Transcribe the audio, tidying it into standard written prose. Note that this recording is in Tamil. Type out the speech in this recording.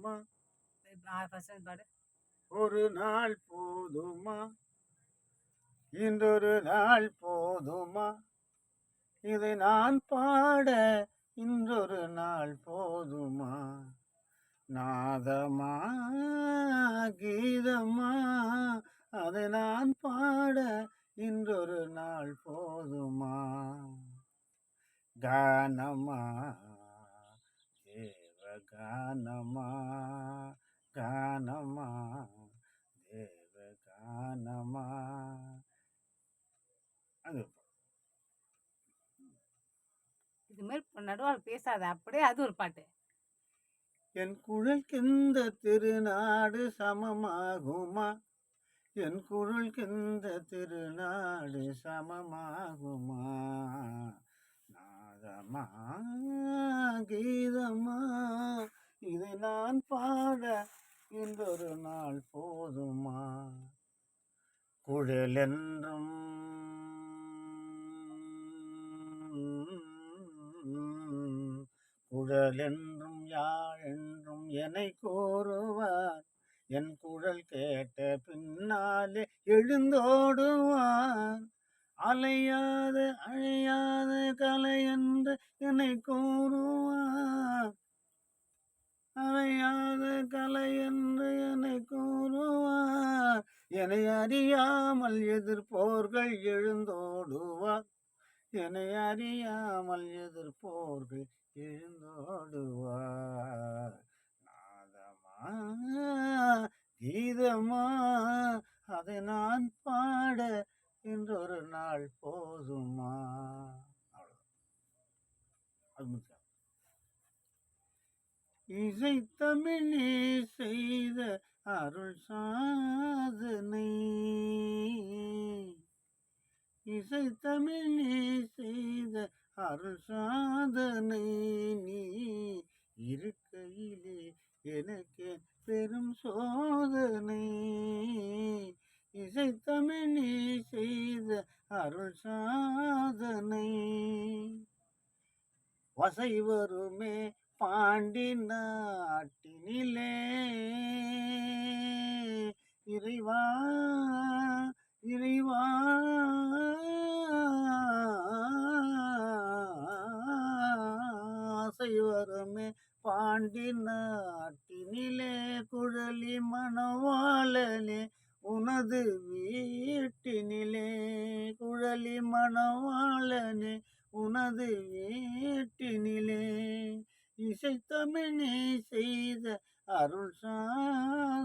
போதுமா? ஃபர்ஸ்ட் பாடு. ஒரு நாள் போதுமா? இன்றொரு நாள் போதுமா? இதை நான் பாட இன்றொரு நாள் போதுமா? நாதமா கீதமா அதை நான் பாட இன்றொரு நாள் போதுமா? கானமா தேவ கானமா கானமா தேவ கானமா. அது இது மாதிரி நடுவால் பேசாத, அப்படியே அது ஒரு பாட்டு. என் குழல்கிந்த திருநாடு சமமாகுமா? என் குழல்கிந்த திருநாடு சமமாகுமா? நாதமா கீதமா இதை நான் பாட இன்றொரு நாள் போதுமா? குழலென்றும் குழலென்றும் யாழென்றும் என்னை கூறுவார். என் குழல் கேட்ட பின்னாலே எழுந்தோடுவார். அலையாத அழையாத கலை என்று என்னை கூறுவார். அலையாத கலை என்று என்னை கூறுவார். என்னை அறியாமல் எதிர்ப்போர்கள் எழுந்தோடுவார். என்னை அறியாமல் எதிர்ப்போர்கள் எழுந்தோடுவார். நாதமா கீதமா அதை நான் பாட இன்றொரு நாள் போதுமா? அவ்வளவுதான். இசை தமிழே செய்த அருள் சாதனை. இசை தமிழே செய்த அருள் சாதனை. நீ இருக்கையிலே எனக்கு பெரும் சோதனை. இசை தமிழே செய்த அருள் சாதனை. வசை வருமே பாண்டி நாட்டினிலே இறைவா இறைவா வசை வருமே பாண்டி நாட்டினிலே குழலி மணவாளனே உனது வீட்டினிலே. குழலி மணவாளனே உனது வீட்டினிலே. இசை தமிழே செய்த அருள் சாதனை.